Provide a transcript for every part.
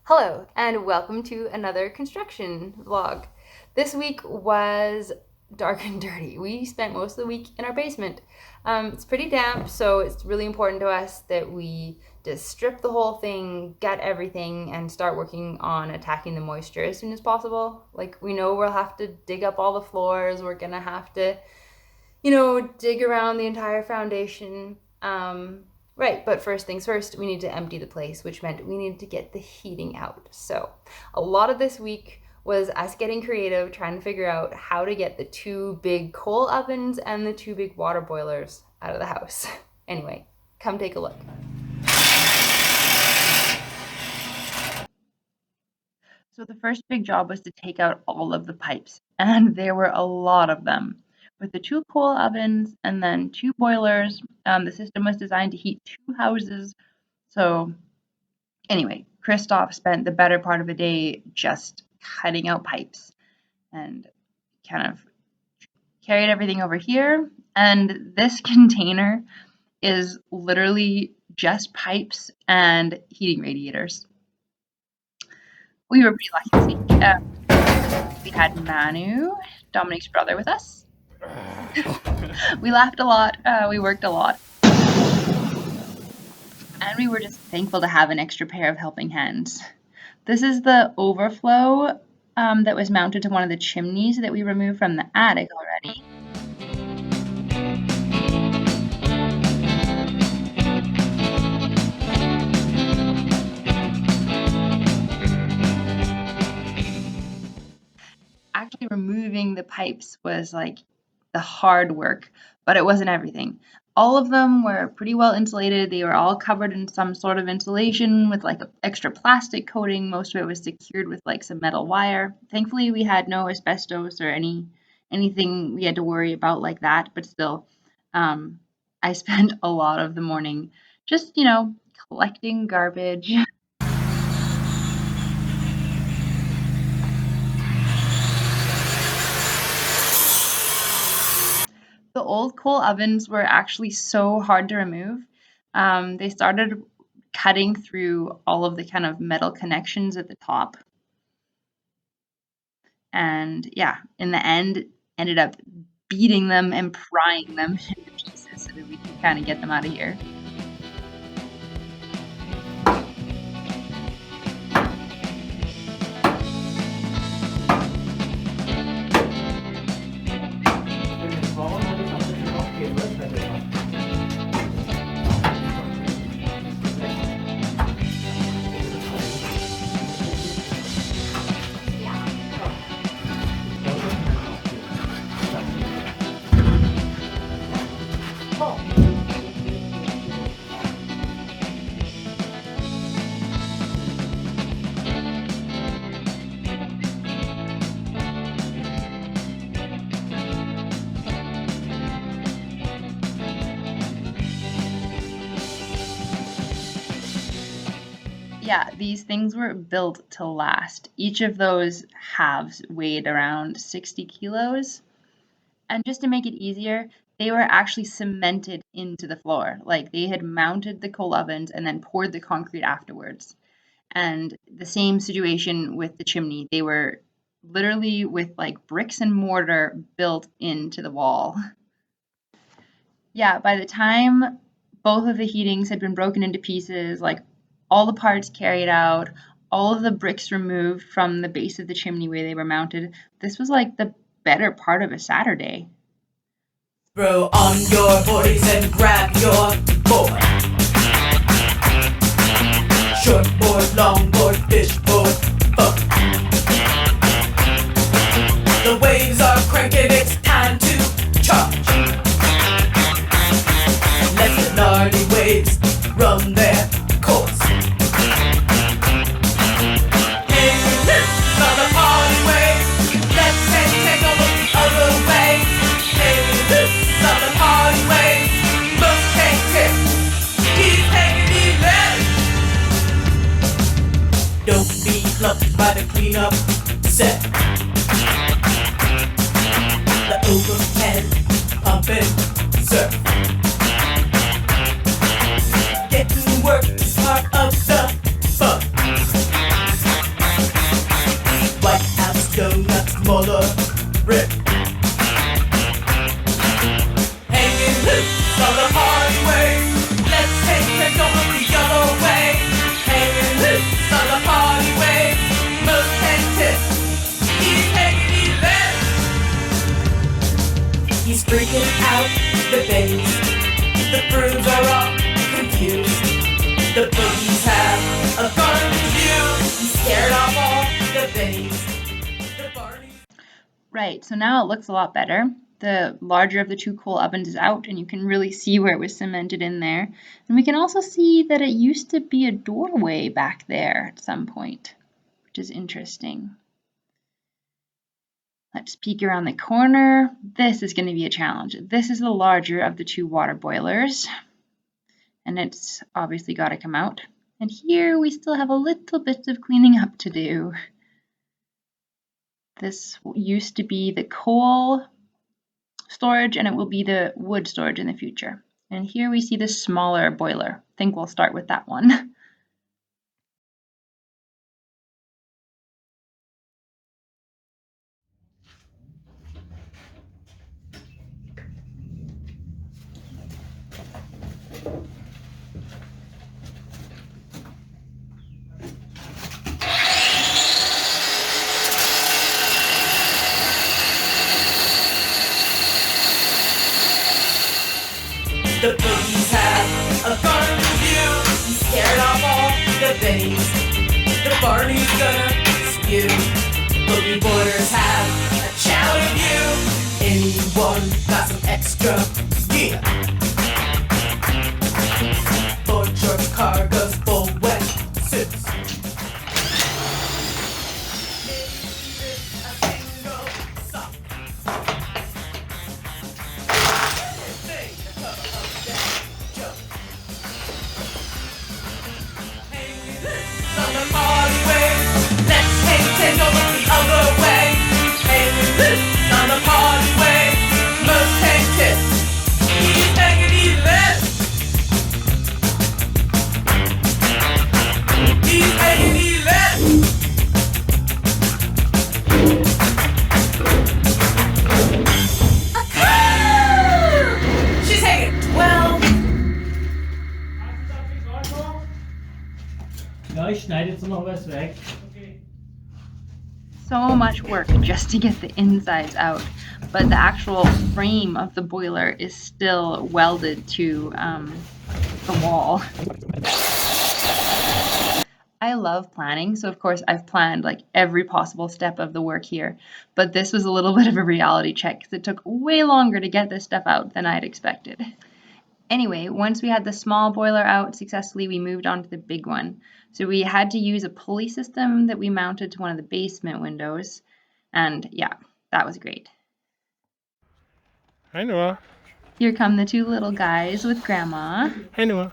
Hello, and welcome to another construction vlog. This week was dark and dirty. We spent most of the week in our basement. It's pretty damp, so it's really important to us that we just strip the whole thing, gut everything, and start working on attacking the moisture as soon as possible. Like, we know we'll have to dig up all the floors, we're gonna have to, dig around the entire foundation. Right, but first things first, we need to empty the place, which meant we needed to get the heating out. So, a lot of this week was us getting creative, trying to figure out how to get the two big coal ovens and the two big water boilers out of the house. Anyway, come take a look. So the first big job was to take out all of the pipes, and there were a lot of them. With the two coal ovens and then two boilers, the system was designed to heat two houses. So anyway, Christoph spent the better part of a day just cutting out pipes and kind of carried everything over here. And this container is literally just pipes and heating radiators. We were pretty lucky this week. We had Manu, Dominic's brother, with us. We laughed a lot, we worked a lot, and we were just thankful to have an extra pair of helping hands. This is the overflow that was mounted to one of the chimneys that we removed from the attic already. Actually removing the pipes was like the hard work, but it wasn't everything. All of them were pretty well insulated. They were all covered in some sort of insulation with like an extra plastic coating. Most of it was secured with like some metal wire. Thankfully, we had no asbestos or anything we had to worry about like that, but still, I spent a lot of the morning just, collecting garbage. The old coal ovens were actually so hard to remove. They started cutting through all of the kind of metal connections at the top. And yeah, in the end, ended up beating them and prying them into pieces so that we could kind of get them out of here. Yeah, these things were built to last. Each of those halves weighed around 60 kilos. And just to make it easier, they were actually cemented into the floor. Like they had mounted the coal ovens and then poured the concrete afterwards. And the same situation with the chimney. They were literally with like bricks and mortar built into the wall. Yeah, by the time both of the heatings had been broken into pieces, like all the parts carried out, all of the bricks removed from the base of the chimney where they were mounted, this was like the better part of a Saturday. Throw on your boards and grab your board. Short board, long board, fish board, fuck. The waves are cranking, it's time to charge. Let the gnarly waves run their course. Hey, this on the party wave. Let's take over the other way. Hey, this on the party wave. Must take it. Keep taking it. Don't be clucked by the cleanup set. The overhead pumping surf. Getting work is part of the fun. Right, so now it looks a lot better. The larger of the two coal ovens is out, and you can really see where it was cemented in there. And we can also see that it used to be a doorway back there at some point, which is interesting. Let's peek around the corner. This is going to be a challenge. This is the larger of the two water boilers, and it's obviously got to come out. And here we still have a little bit of cleaning up to do. This used to be the coal storage, and it will be the wood storage in the future. And here we see the smaller boiler. I think we'll start with that one. The boogies have a garden view. He scared off all the Bennies. The Barney's gonna spew. Boogie boilers have a challenge view. Anyone got some extra gear? Board shorts, cargos, full wet suits. Ja, ich schneide jetzt noch was weg. Okay. So much work just to get the insides out, but the actual frame of the boiler is still welded to the wall. I love planning, so of course I've planned like every possible step of the work here, but this was a little bit of a reality check because it took way longer to get this stuff out than I'd expected. Anyway, once we had the small boiler out successfully, we moved on to the big one. So we had to use a pulley system that we mounted to one of the basement windows, and yeah, that was great. Hi, Noah. Here come the two little guys with Grandma. Hi, Noah.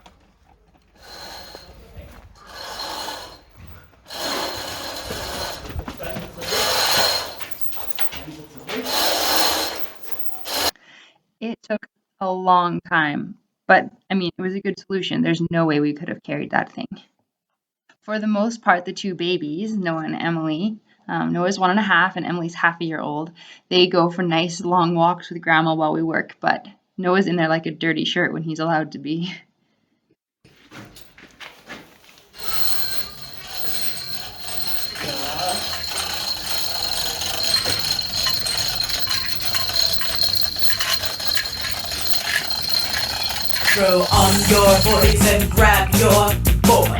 It took a long time, but I mean, it was a good solution. There's no way we could have carried that thing. For the most part, the two babies, Noah and Emily, Noah's 1.5 and Emily's half a year old, they go for nice long walks with Grandma while we work, but Noah's in there like a dirty shirt when he's allowed to be. Throw on your hoodies and grab your board.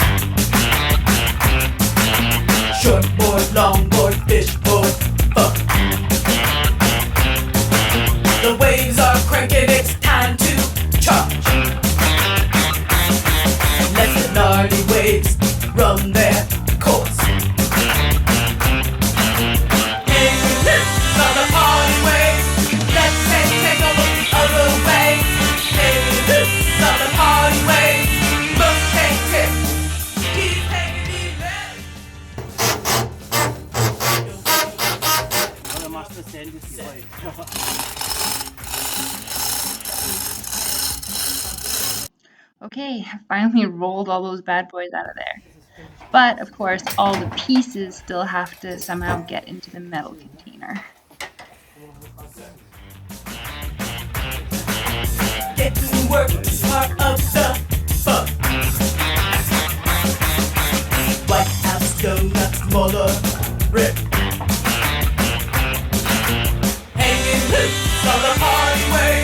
Short board, long board, fish board, fuck. The waves are cranking, it's time to charge. Let the gnarly waves run their course. Hey, this on the party way. Let's take over the other way. Hey, this on the party way. Must take it. He's taking it. Oder machst du das Handy voll? Okay, I finally rolled all those bad boys out of there. But of course, all the pieces still have to somehow get into the metal container. Get to work is part of the fun. White House donuts, Muller, rip. Hanging loose on the party way.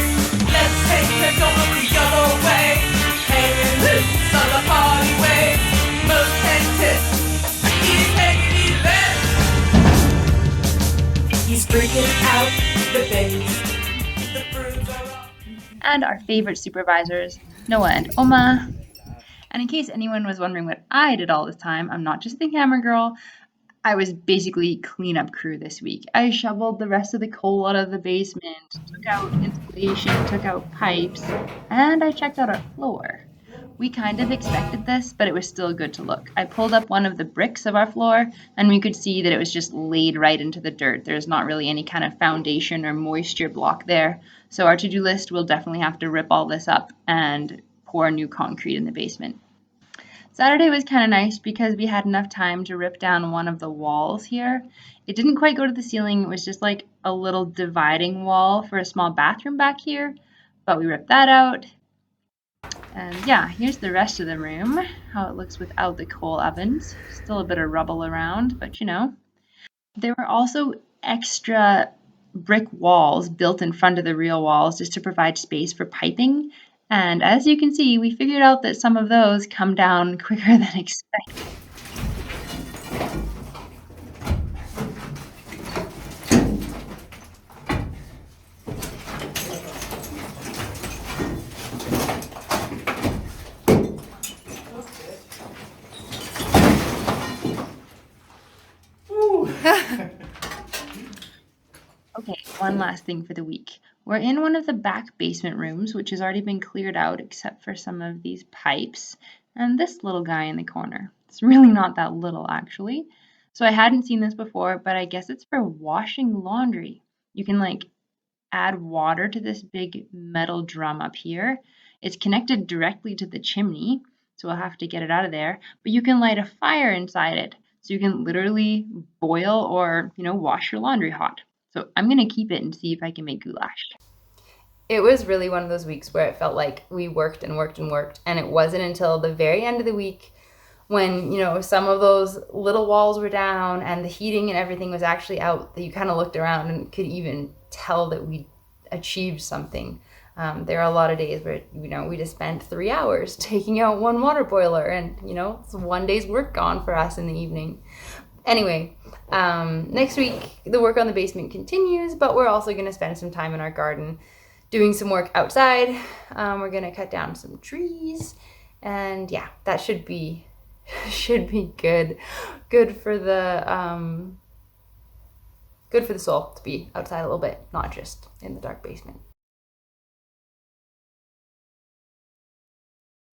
Let's take it over the other way. Hanging loose on the party way. Most hectic. He's taking it. He's freaking taking out the bins. The brooms are off. And our favorite supervisors, Noah and Oma. And in case anyone was wondering what I did all this time, I'm not just the camera girl. I was basically cleanup crew this week. I shoveled the rest of the coal out of the basement, took out insulation, took out pipes, and I checked out our floor. We kind of expected this, but it was still good to look. I pulled up one of the bricks of our floor, and we could see that it was just laid right into the dirt. There's not really any kind of foundation or moisture block there. So our to-do list will definitely have to rip all this up and pour new concrete in the basement. Saturday was kind of nice because we had enough time to rip down one of the walls here. It didn't quite go to the ceiling. It was just like a little dividing wall for a small bathroom back here, but we ripped that out. And yeah, here's the rest of the room, how it looks without the coal ovens. Still a bit of rubble around, but you know. There were also extra brick walls built in front of the real walls just to provide space for piping. And as you can see, we figured out that some of those come down quicker than expected. Okay, one last thing for the week. We're in one of the back basement rooms, which has already been cleared out except for some of these pipes and this little guy in the corner. It's really not that little, actually. So I hadn't seen this before, but I guess it's for washing laundry. You can like add water to this big metal drum up here. It's connected directly to the chimney, so we'll have to get it out of there, but you can light a fire inside it. So you can literally boil or, wash your laundry hot. So I'm going to keep it and see if I can make goulash. It was really one of those weeks where it felt like we worked and worked and worked, and it wasn't until the very end of the week when, some of those little walls were down and the heating and everything was actually out that you kind of looked around and could even tell that we achieved something. There are a lot of days where, we just spent 3 hours taking out one water boiler and, it's one day's work gone for us in the evening. Anyway, next week, the work on the basement continues, but we're also going to spend some time in our garden doing some work outside. We're going to cut down some trees, and yeah, that should be good for the soul to be outside a little bit, not just in the dark basement.